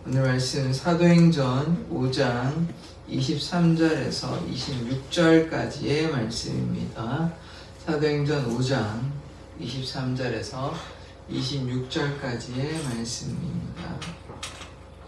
오늘 말씀 사도행전 5장 23절에서 26절까지의 말씀입니다. 사도행전 5장 23절에서 26절까지의 말씀입니다.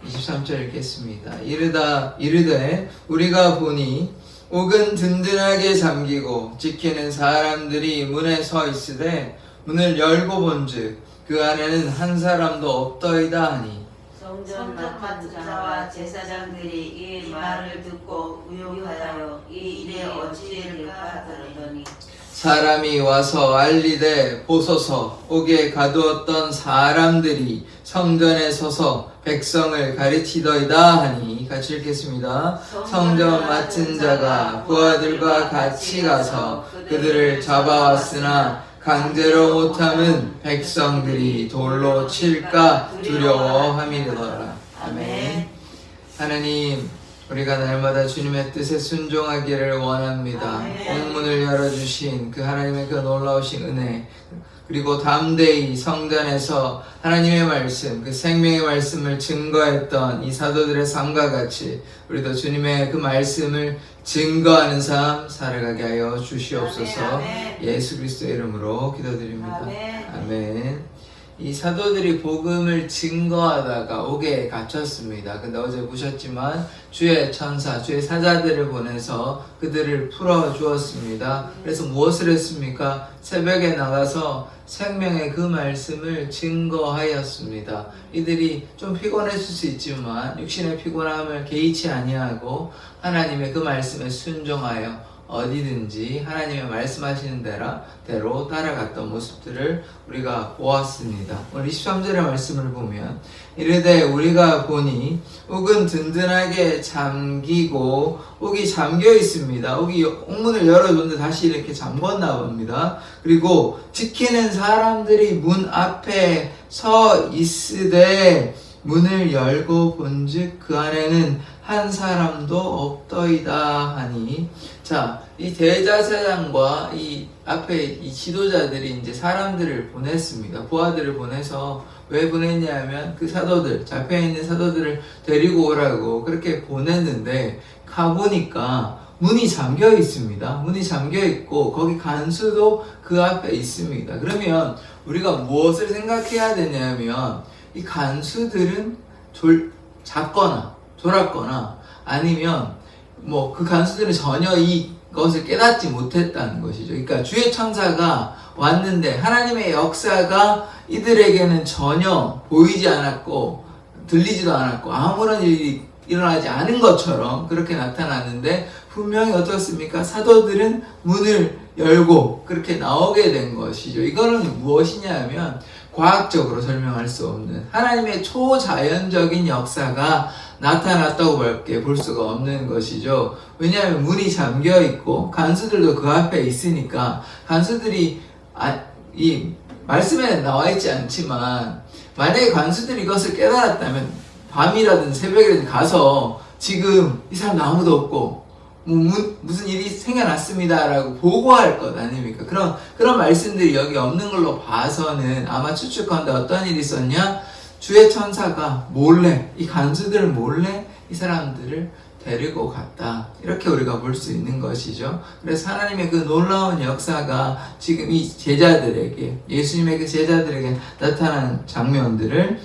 23절 읽겠습니다. 이르되 우리가 보니 옥은 든든하게 잠기고 지키는 사람들이 문에 서 있으되 문을 열고 본즉 그 안에는 한 사람도 없더이다 하니 성전 맡은 자와 제사장들이 이 말을 듣고 의혹하여 이 일에 어찌될까 하더니 사람이 와서 알리되 보소서 옥에 가두었던 사람들이 성전에 서서 백성을 가르치더이다 하니 같이 읽겠습니다. 성전 맡은 자가 부하들과 같이 가서 그들을 잡아왔으나 강제로 못함은 백성들이 돌로 칠까 두려워함이더라. 아멘. 하나님, 우리가 날마다 주님의 뜻에 순종하기를 원합니다. 옥문을 열어주신 그 하나님의 그 놀라우신 은혜, 그리고 담대히 성전에서 하나님의 말씀, 그 생명의 말씀을 증거했던 이 사도들의 삶과 같이 우리도 주님의 그 말씀을 증거하는 삶 살아가게 하여 주시옵소서. 예수 그리스도의 이름으로 기도드립니다. 아멘. 이 사도들이 복음을 증거하다가 옥에 갇혔습니다. 근데 어제 보셨지만 주의 천사, 주의 사자들을 보내서 그들을 풀어주었습니다. 그래서 무엇을 했습니까? 새벽에 나가서 생명의 그 말씀을 증거하였습니다. 이들이 좀 피곤했을 수 있지만 육신의 피곤함을 개의치 아니하고 하나님의 그 말씀에 순종하여 어디든지 하나님의 말씀하시는 대로 따라갔던 모습들을 우리가 보았습니다. 오늘 23절의 말씀을 보면 이르되 우리가 보니 옥은 든든하게 잠기고 옥이 잠겨 있습니다. 옥문을 열어줬는데 다시 이렇게 잠궜나 봅니다. 그리고 지키는 사람들이 문 앞에 서 있으되 문을 열고 본즉 그 안에는 한 사람도 없더이다 하니, 자, 이 대제사장과 이 앞에 이 지도자들이 이제 사람들을 보냈습니다. 부하들을 보내서 왜 보냈냐면 그 사도들, 잡혀있는 사도들을 데리고 오라고 그렇게 보냈는데 가보니까 문이 잠겨 있습니다. 문이 잠겨 있고 거기 간수도 그 앞에 있습니다. 그러면 우리가 무엇을 생각해야 되냐면 이 간수들은 잤거나 졸았거나 아니면 뭐 그 간수들은 전혀 이것을 깨닫지 못했다는 것이죠. 그러니까 주의 천사가 왔는데 하나님의 역사가 이들에게는 전혀 보이지 않았고 들리지도 않았고 아무런 일이 일어나지 않은 것처럼 그렇게 나타났는데 분명히 어떻습니까? 사도들은 문을 열고 그렇게 나오게 된 것이죠. 이거는 무엇이냐면 과학적으로 설명할 수 없는 하나님의 초자연적인 역사가 나타났다고 밖에 볼 수가 없는 것이죠. 왜냐하면 문이 잠겨 있고 간수들도 그 앞에 있으니까 간수들이 이 말씀에 나와 있지 않지만 만약에 간수들이 이것을 깨달았다면 밤이라든 새벽이라든 가서 지금 이 사람 아무도 없고 무슨 일이 생겨났습니다라고 보고할 것 아닙니까? 그런 말씀들이 여기 없는 걸로 봐서는 아마 추측한데 어떤 일이 있었냐? 주의 천사가 몰래, 이 간수들을 몰래 이 사람들을 데리고 갔다. 이렇게 우리가 볼 수 있는 것이죠. 그래서 하나님의 그 놀라운 역사가 지금 이 제자들에게, 예수님의 그 제자들에게 나타난 장면들을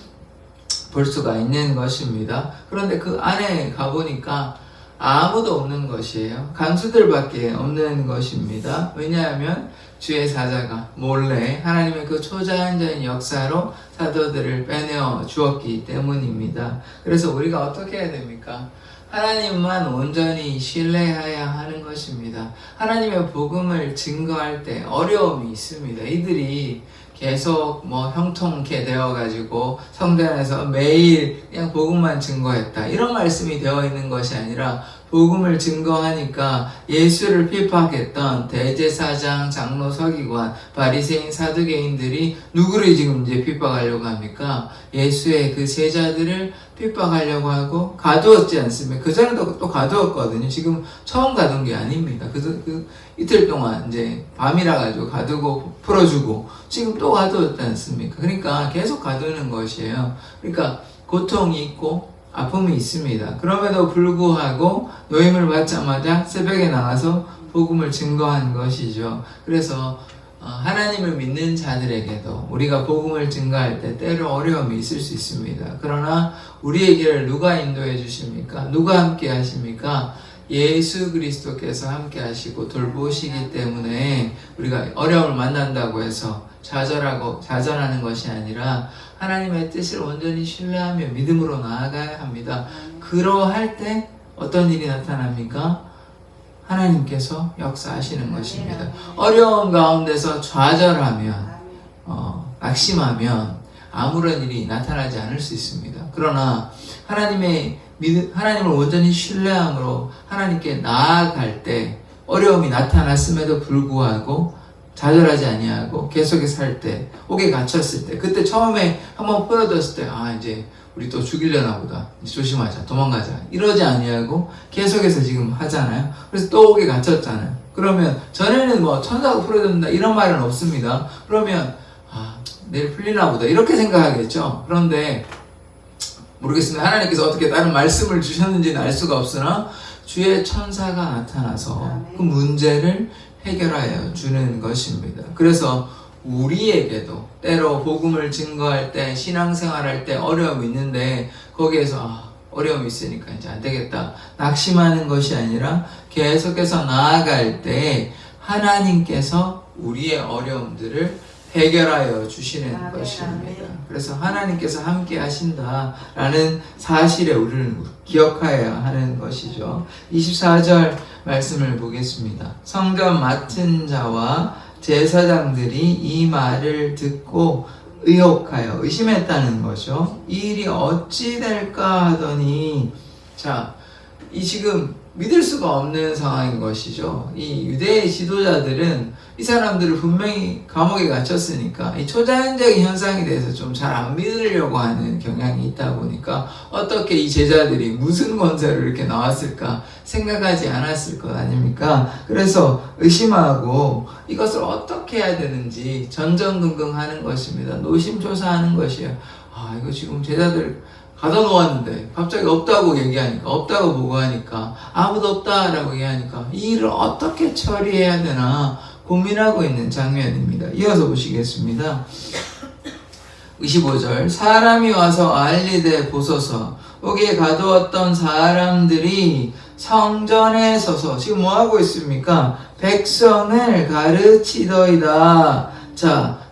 볼 수가 있는 것입니다. 그런데 그 안에 가보니까 아무도 없는 것이에요. 간수들밖에 없는 것입니다. 왜냐하면 주의 사자가 몰래 하나님의 그 초자연적인 역사로 사도들을 빼내어 주었기 때문입니다. 그래서 우리가 어떻게 해야 됩니까? 하나님만 온전히 신뢰해야 하는 것입니다. 하나님의 복음을 증거할 때 어려움이 있습니다. 이들이 계속 형통케 되어가지고 성전에서 매일 그냥 복음만 증거했다. 이런 말씀이 되어 있는 것이 아니라 복음을 증거하니까 예수를 핍박했던 대제사장, 장로, 서기관, 바리새인, 사두개인들이 누구를 지금 이제 핍박하려고 합니까? 예수의 그 제자들을 핍박하려고 하고 가두었지 않습니까? 그 전에도 또 가두었거든요. 지금 처음 가둔 게 아닙니다. 그 이틀 동안 이제 밤이라 가지고 가두고 풀어주고 지금 또 가두었지 않습니까? 그러니까 계속 가두는 것이에요. 그러니까 고통이 있고 아픔이 있습니다. 그럼에도 불구하고 노임을 받자마자 새벽에 나가서 복음을 증거한 것이죠. 그래서 하나님을 믿는 자들에게도 우리가 복음을 증거할 때 때로 어려움이 있을 수 있습니다. 그러나 우리의 길을 누가 인도해 주십니까? 누가 함께 하십니까? 예수 그리스도께서 함께 하시고 돌보시기 때문에 우리가 어려움을 만난다고 해서 좌절하는 것이 아니라 하나님의 뜻을 온전히 신뢰하며 믿음으로 나아가야 합니다. 그러할 때 어떤 일이 나타납니까? 하나님께서 역사하시는 것입니다. 어려운 가운데서 좌절하면 낙심하면 아무런 일이 나타나지 않을 수 있습니다. 그러나 하나님을 온전히 신뢰함으로 하나님께 나아갈 때 어려움이 나타났음에도 불구하고 좌절하지 아니하고 계속해서 살 때, 옥에 갇혔을 때, 그때 처음에 한번 풀어졌을 때, 이제 우리 또 죽이려나 보다. 이제 조심하자, 도망가자. 이러지 아니하고 계속해서 지금 하잖아요. 그래서 또 옥에 갇혔잖아요. 그러면 전에는 뭐 천사가 풀어준다 이런 말은 없습니다. 그러면 내일 풀리나 보다 이렇게 생각하겠죠. 그런데 모르겠습니다. 하나님께서 어떻게 다른 말씀을 주셨는지는 알 수가 없으나 주의 천사가 나타나서 그 문제를 해결하여 주는 것입니다. 그래서 우리에게도 때로 복음을 증거할 때, 신앙생활할 때 어려움이 있는데 거기에서 어려움이 있으니까 이제 안 되겠다 낙심하는 것이 아니라 계속해서 나아갈 때 하나님께서 우리의 어려움들을 해결하여 주시는 것입니다. 그래서 하나님께서 함께 하신다라는 사실에 우리는 기억하여야 하는 것이죠. 24절 말씀을 보겠습니다. 성전 맡은 자와 제사장들이 이 말을 듣고 의심했다는 거죠. 이 일이 어찌 될까 하더니, 이 지금 믿을 수가 없는 상황인 것이죠. 이 유대의 지도자들은 이 사람들을 분명히 감옥에 갇혔으니까 이 초자연적인 현상에 대해서 좀 잘 안 믿으려고 하는 경향이 있다 보니까 어떻게 이 제자들이 무슨 권세로 이렇게 나왔을까 생각하지 않았을 것 아닙니까? 그래서 의심하고 이것을 어떻게 해야 되는지 전전긍긍하는 것입니다. 노심초사하는 것이에요. 이거 지금 제자들 가다 놓았는데 갑자기 없다고 얘기하니까, 없다고 보고하니까, 아무도 없다라고 얘기하니까 이 일을 어떻게 처리해야 되나 고민하고 있는 장면입니다. 이어서 보시겠습니다. 25절 사람이 와서 알리되 보소서 옥에 가두었던 사람들이 성전에 서서 지금 뭐하고 있습니까? 백성을 가르치더이다.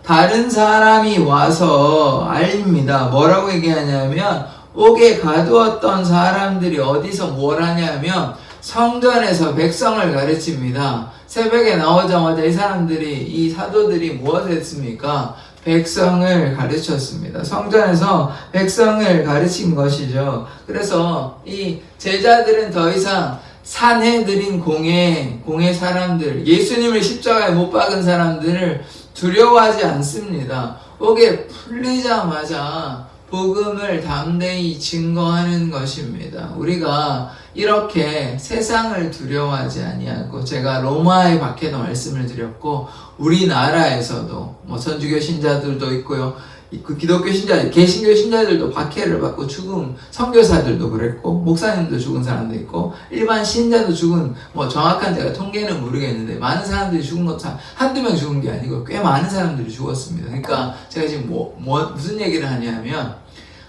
다른 사람이 와서 알립니다. 뭐라고 얘기하냐면 옥에 가두었던 사람들이 어디서 뭘 하냐면 성전에서 백성을 가르칩니다. 새벽에 나오자마자 이 사도들이 무엇을 했습니까? 백성을 가르쳤습니다. 성전에서 백성을 가르친 것이죠. 그래서 이 제자들은 더 이상 산해드린 공의 사람들, 예수님을 십자가에 못 박은 사람들을 두려워하지 않습니다. 옥에 풀리자마자 복음을 담대히 증거하는 것입니다. 우리가 이렇게 세상을 두려워하지 아니하고, 제가 로마에 박해도 말씀을 드렸고 우리나라에서도 선주교 신자들도 있고요, 그 기독교 개신교 신자들도 박해를 받고 죽은, 선교사들도 그랬고 목사님도 죽은 사람도 있고 일반 신자도 죽은, 정확한 제가 통계는 모르겠는데 많은 사람들이 죽은 것, 한두 명 죽은 게 아니고 꽤 많은 사람들이 죽었습니다. 그러니까 제가 지금 무슨 얘기를 하냐면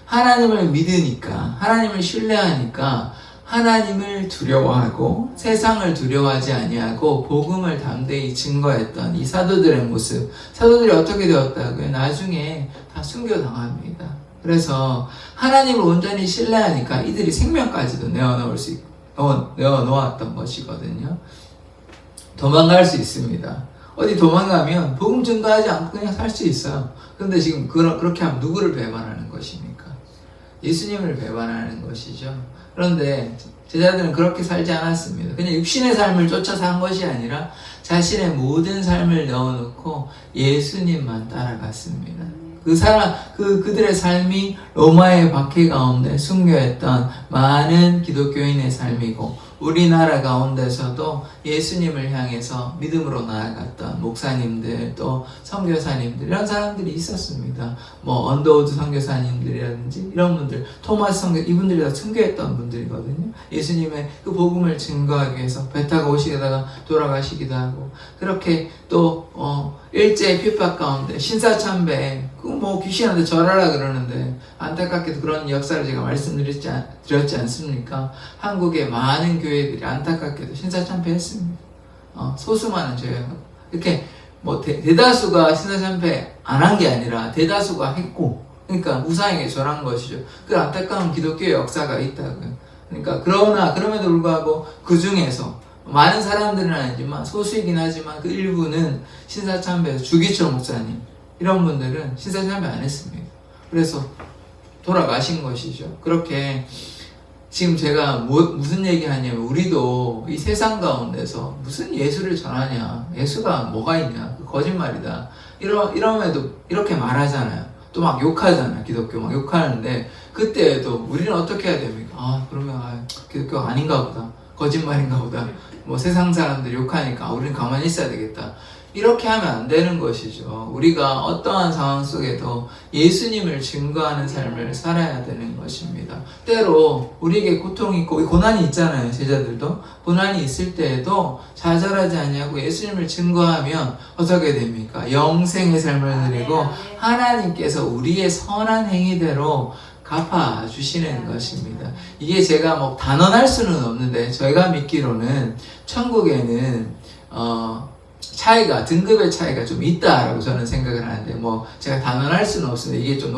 하나님을 믿으니까, 하나님을 신뢰하니까 하나님을 두려워하고 세상을 두려워하지 아니하고 복음을 담대히 증거했던 이 사도들의 모습, 사도들이 어떻게 되었다고요? 나중에 다 순교당합니다. 그래서 하나님을 온전히 신뢰하니까 이들이 생명까지도 내어놓았던 것이거든요. 도망갈 수 있습니다. 어디 도망가면 복음 증거하지 않고 그냥 살 수 있어요. 그런데 지금 그렇게 하면 누구를 배반하는 것입니까? 예수님을 배반하는 것이죠. 그런데 제자들은 그렇게 살지 않았습니다. 그냥 육신의 삶을 쫓아서 한 것이 아니라 자신의 모든 삶을 넣어놓고 예수님만 따라갔습니다. 그들의 삶이 로마의 박해 가운데 순교했던 많은 기독교인의 삶이고 우리나라 가운데서도 예수님을 향해서 믿음으로 나아갔던 목사님들 또 선교사님들 이런 사람들이 있었습니다. 뭐 언더우드 선교사님들이라든지 이런 분들, 토마스 선교 이분들이 다 순교했던 분들이거든요. 예수님의 그 복음을 증거하기 위해서 배 타고 오시다가 돌아가시기도 하고 그렇게 또 일제의 핍박 가운데 신사참배 그 뭐 귀신한테 절하라 그러는데 안타깝게도 그런 역사를 제가 말씀드렸지 않습니까? 한국의 많은 교회들이 안타깝게도 신사참배했습니다. 소수만은 제외하고 이렇게 뭐 대다수가 신사참배 안 한 게 아니라 대다수가 했고 그러니까 우상에게 절한 것이죠. 그 안타까운 기독교의 역사가 있다고요. 그러니까 그럼에도 불구하고 그 중에서 많은 사람들은 아니지만 소수이긴 하지만 그 일부는 신사참배에서 주기철 목사님 이런 분들은 신사참배 안 했습니다. 그래서 돌아가신 것이죠. 그렇게 지금 제가 무슨 얘기 하냐면 우리도 이 세상 가운데서 무슨 예수를 전하냐 예수가 뭐가 있냐 거짓말이다 이러면도 이렇게 말하잖아요. 또 막 욕하잖아요. 기독교 막 욕하는데 그때에도 우리는 어떻게 해야 됩니까? 그러면 기독교가 아닌가 보다 거짓말인가 보다 뭐 세상 사람들이 욕하니까 우리는 가만히 있어야 되겠다 이렇게 하면 안 되는 것이죠. 우리가 어떠한 상황 속에도 예수님을 증거하는 삶을 살아야 되는 것입니다. 때로 우리에게 고통이 있고 고난이 있잖아요. 제자들도 고난이 있을 때에도 좌절하지 아니하고 예수님을 증거하면 어떻게 됩니까? 영생의 삶을 누리고 하나님께서 우리의 선한 행위대로 갚아주시는 것입니다. 이게 제가 뭐 단언할 수는 없는데 저희가 믿기로는 천국에는 차이가 등급의 차이가 좀 있다라고 저는 생각을 하는데 뭐 제가 단언할 수는 없습니다. 이게 좀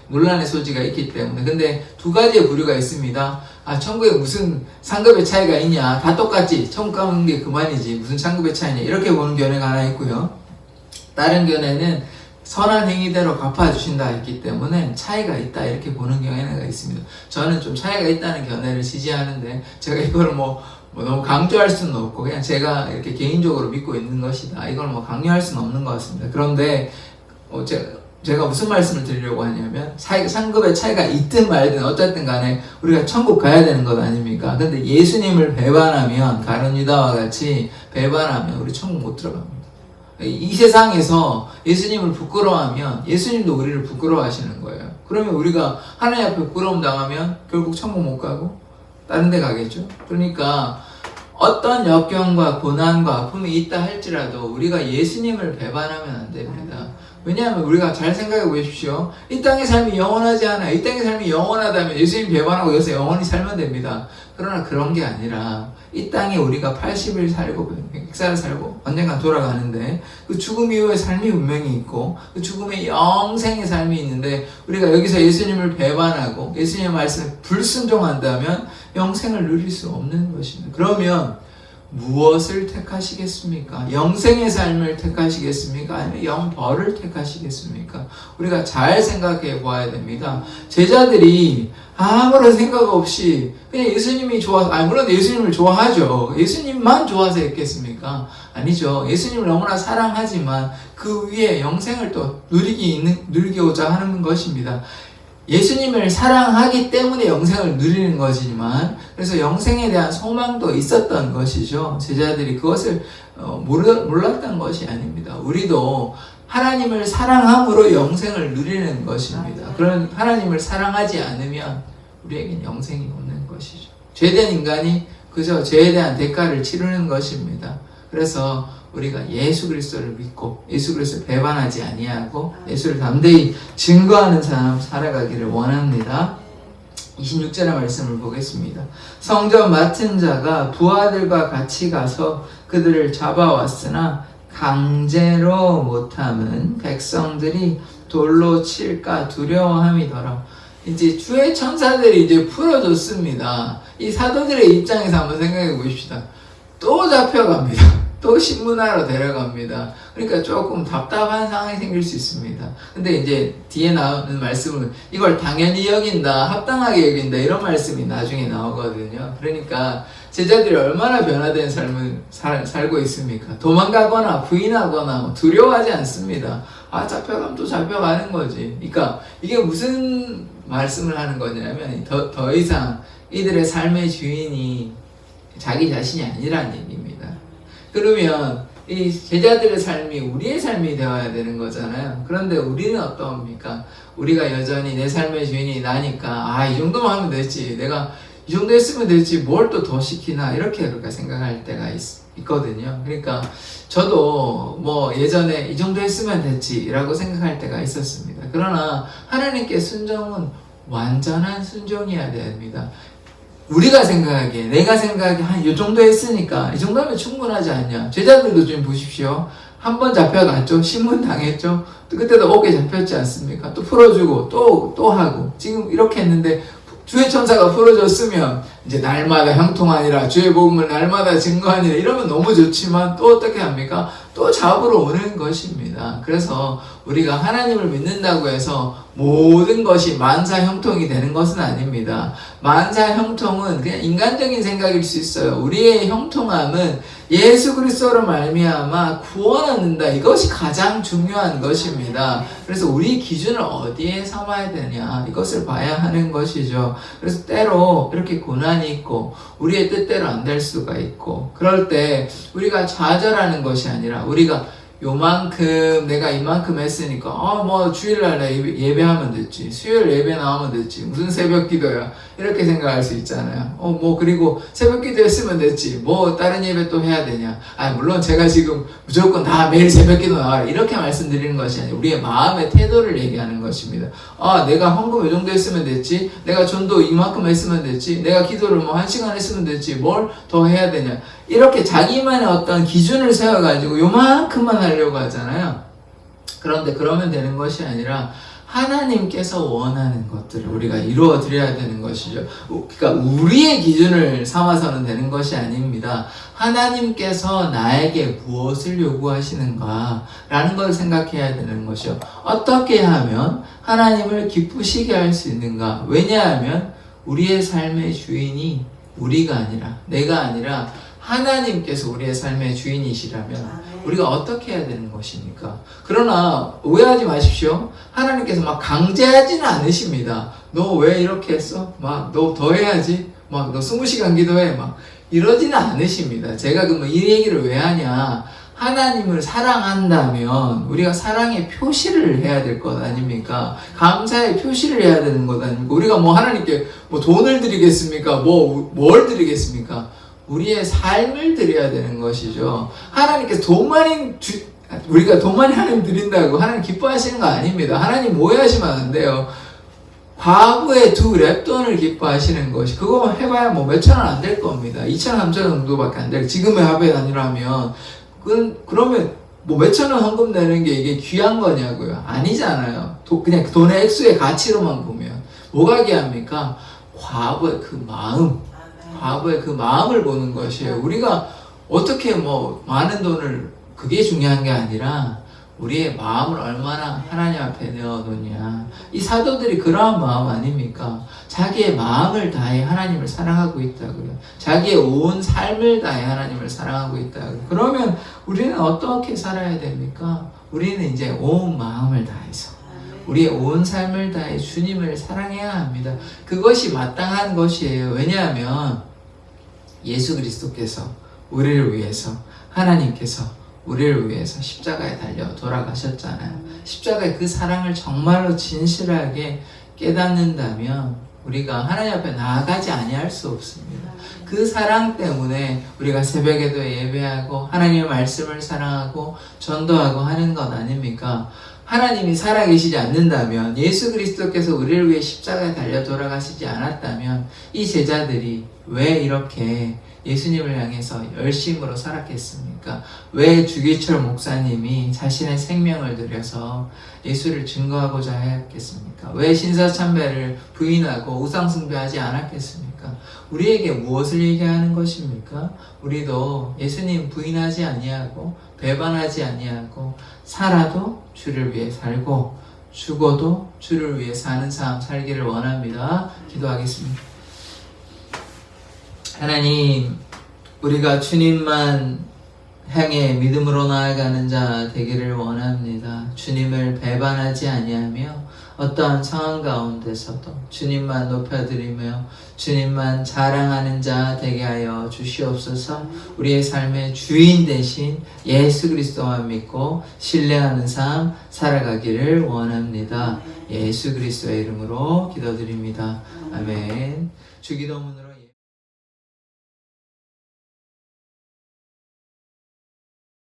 논란의 소지가 있기 때문에. 근데 두 가지의 부류가 있습니다. 천국에 무슨 상급의 차이가 있냐, 다 똑같지, 천국 가는 게 그만이지 무슨 상급의 차이냐 이렇게 보는 견해가 하나 있고요. 다른 견해는 선한 행위대로 갚아주신다 했기 때문에 차이가 있다 이렇게 보는 견해가 있습니다. 저는 좀 차이가 있다는 견해를 지지하는데 제가 이걸 뭐 너무 강조할 수는 없고 그냥 제가 이렇게 개인적으로 믿고 있는 것이다. 이걸 뭐 강요할 수는 없는 것 같습니다. 그런데 제가 무슨 말씀을 드리려고 하냐면 상급의 차이가 있든 말든 어쨌든 간에 우리가 천국 가야 되는 것 아닙니까? 근데 예수님을 배반하면 가룟 유다와 같이 배반하면 우리 천국 못 들어갑니다. 이 세상에서 예수님을 부끄러워하면 예수님도 우리를 부끄러워하시는 거예요. 그러면 우리가 하나님 앞에 부끄러움 당하면 결국 천국 못 가고 다른 데 가겠죠. 그러니까 어떤 역경과 고난과 아픔이 있다 할지라도 우리가 예수님을 배반하면 안 됩니다. 왜냐하면 우리가 잘 생각해 보십시오. 이 땅의 삶이 영원하지 않아요. 이 땅의 삶이 영원하다면 예수님 배반하고 여기서 영원히 살면 됩니다. 그러나 그런 게 아니라 이 땅에 우리가 80일 살고 100살 살고 언젠가 돌아가는데 그 죽음 이후의 삶이 분명히 있고 그 죽음의 영생의 삶이 있는데 우리가 여기서 예수님을 배반하고 예수님의 말씀에 불순종한다면 영생을 누릴 수 없는 것입니다. 그러면 무엇을 택하시겠습니까? 영생의 삶을 택하시겠습니까? 아니면 영벌을 택하시겠습니까? 우리가 잘 생각해 보아야 됩니다. 제자들이 아무런 생각 없이 그냥 예수님이 좋아서, 물론 예수님을 좋아하죠. 예수님만 좋아서 했겠습니까? 아니죠. 예수님을 너무나 사랑하지만 그 위에 영생을 또 누리고자 하는 것입니다. 예수님을 사랑하기 때문에 영생을 누리는 것이지만 그래서 영생에 대한 소망도 있었던 것이죠. 제자들이 그것을 몰랐던 것이 아닙니다. 우리도 하나님을 사랑함으로 영생을 누리는 것입니다. 그런 하나님을 사랑하지 않으면 우리에겐 영생이 없는 것이죠. 죄된 인간이 그저 죄에 대한 대가를 치르는 것입니다. 그래서 우리가 예수 그리스도를 믿고 예수 그리스도를 배반하지 아니하고 예수를 담대히 증거하는 삶 살아가기를 원합니다. 26절의 말씀을 보겠습니다. 성전 맡은 자가 부하들과 같이 가서 그들을 잡아왔으나 강제로 못함은 백성들이 돌로 칠까 두려워함이더라. 이제 주의 천사들이 이제 풀어줬습니다. 이 사도들의 입장에서 한번 생각해 보십시다. 또 잡혀갑니다. 또 신문하러 데려갑니다. 그러니까 조금 답답한 상황이 생길 수 있습니다. 근데 이제 뒤에 나오는 말씀은 이걸 당연히 여긴다, 합당하게 여긴다 이런 말씀이 나중에 나오거든요. 그러니까 제자들이 얼마나 변화된 삶을 살고 있습니까? 도망가거나 부인하거나 두려워하지 않습니다. 잡혀가면 또 잡혀가는 거지. 그러니까 이게 무슨 말씀을 하는 거냐면 더 이상 이들의 삶의 주인이 자기 자신이 아니란 얘기입니다. 그러면 이 제자들의 삶이 우리의 삶이 되어야 되는 거잖아요. 그런데 우리는 어떠합니까? 우리가 여전히 내 삶의 주인이 나니까 이 정도만 하면 되지, 내가 이 정도 했으면 되지, 뭘 또 더 시키나, 이렇게 우리가 생각할 때가 있거든요. 그러니까 저도 뭐 예전에 이 정도 했으면 됐지 라고 생각할 때가 있었습니다. 그러나 하나님께 순종은 완전한 순종이어야 됩니다. 우리가 생각하기에, 내가 생각하기에 한 이 정도 했으니까 이 정도면 충분하지 않냐. 제자들도 좀 보십시오. 한 번 잡혀갔죠. 신문 당했죠. 또 그때도 어깨 잡혔지 않습니까? 또 풀어주고 또 하고, 지금 이렇게 했는데 주의 천사가 풀어줬으면 이제 날마다 형통하니라, 주의 복음을 날마다 증거하니라, 이러면 너무 좋지만 또 어떻게 합니까? 또 잡으러 오는 것입니다. 그래서 우리가 하나님을 믿는다고 해서 모든 것이 만사 형통이 되는 것은 아닙니다. 만사 형통은 그냥 인간적인 생각일 수 있어요. 우리의 형통함은 예수 그리스도로 말미암아 구원 얻는다, 이것이 가장 중요한 것입니다. 그래서 우리 기준을 어디에 삼아야 되냐, 이것을 봐야 하는 것이죠. 그래서 때로 이렇게 고난이 있고 우리의 뜻대로 안 될 수가 있고, 그럴 때 우리가 좌절하는 것이 아니라 우리가 요만큼 내가 이만큼 했으니까 뭐 주일날 예배하면 됐지, 수요일 예배 나오면 됐지, 무슨 새벽 기도야, 이렇게 생각할 수 있잖아요. 뭐 그리고 새벽 기도 했으면 됐지, 뭐 다른 예배 또 해야 되냐. 물론 제가 지금 무조건 다 매일 새벽 기도 나와라, 이렇게 말씀드리는 것이 아니라 우리의 마음의 태도를 얘기하는 것입니다. 내가 헌금 이 정도 했으면 됐지, 내가 전도 이만큼 했으면 됐지, 내가 기도를 뭐 1시간 했으면 됐지, 뭘 더 해야 되냐, 이렇게 자기만의 어떤 기준을 세워가지고 요만큼만 하려고 하잖아요. 그런데 그러면 되는 것이 아니라 하나님께서 원하는 것들을 우리가 이루어 드려야 되는 것이죠. 그러니까 우리의 기준을 삼아서는 되는 것이 아닙니다. 하나님께서 나에게 무엇을 요구하시는가 라는 걸 생각해야 되는 것이죠. 어떻게 하면 하나님을 기쁘시게 할 수 있는가. 왜냐하면 우리의 삶의 주인이 우리가 아니라, 내가 아니라 하나님께서 우리의 삶의 주인이시라면 우리가 어떻게 해야 되는 것입니까? 그러나 오해하지 마십시오. 하나님께서 막 강제하지는 않으십니다. 너 왜 이렇게 했어? 막 너 더 해야지. 막 너 20시간 기도해. 막 이러지는 않으십니다. 제가 그럼 이 얘기를 왜 하냐? 하나님을 사랑한다면 우리가 사랑의 표시를 해야 될 것 아닙니까? 감사의 표시를 해야 되는 것 아닙니까? 우리가 뭐 하나님께 뭐 돈을 드리겠습니까? 뭘 드리겠습니까? 우리의 삶을 드려야 되는 것이죠. 하나님께서 우리가 돈 많이 하나님 드린다고 하나님 기뻐하시는 거 아닙니다. 하나님 오해하시면 안 돼요. 과부의 2랩돈을 기뻐하시는 것이, 그거 해봐야 뭐 몇천 원 안 될 겁니다. 2천, 3천 정도밖에 안 될, 지금의 합의 아니라면 그러면 뭐 몇천 원 헌금 내는 게 이게 귀한 거냐고요? 아니잖아요. 그냥 돈의 액수의 가치로만 보면 뭐가 귀합니까? 과부의 그 마음, 과부의 그 마음을 보는 것이에요. 우리가 어떻게 뭐 많은 돈을, 그게 중요한 게 아니라 우리의 마음을 얼마나 하나님 앞에 내어놓냐. 이 사도들이 그러한 마음 아닙니까? 자기의 마음을 다해 하나님을 사랑하고 있다고요. 자기의 온 삶을 다해 하나님을 사랑하고 있다고요. 그러면 우리는 어떻게 살아야 됩니까? 우리는 이제 온 마음을 다해서, 우리의 온 삶을 다해 주님을 사랑해야 합니다. 그것이 마땅한 것이에요. 왜냐하면 예수 그리스도께서 우리를 위해서, 하나님께서 우리를 위해서 십자가에 달려 돌아가셨잖아요. 십자가의 그 사랑을 정말로 진실하게 깨닫는다면 우리가 하나님 앞에 나아가지 아니할 수 없습니다. 그 사랑 때문에 우리가 새벽에도 예배하고 하나님의 말씀을 사랑하고 전도하고 하는 것 아닙니까? 하나님이 살아계시지 않는다면, 예수 그리스도께서 우리를 위해 십자가에 달려 돌아가시지 않았다면 이 제자들이 왜 이렇게 예수님을 향해서 열심으로 살았겠습니까? 왜 주기철 목사님이 자신의 생명을 들여서 예수를 증거하고자 했겠습니까? 왜 신사참배를 부인하고 우상숭배하지 않았겠습니까? 우리에게 무엇을 얘기하는 것입니까? 우리도 예수님 부인하지 아니하고 배반하지 아니하고 살아도 주를 위해 살고 죽어도 주를 위해 사는 삶 살기를 원합니다. 기도하겠습니다. 하나님, 우리가 주님만 향해 믿음으로 나아가는 자 되기를 원합니다. 주님을 배반하지 아니하며 어떠한 상황 가운데서도 주님만 높여드리며 주님만 자랑하는 자 되게 하여 주시옵소서. 우리의 삶의 주인 되신 예수 그리스도만 믿고 신뢰하는 삶 살아가기를 원합니다. 예수 그리스도의 이름으로 기도드립니다. 아멘. 주기도문으로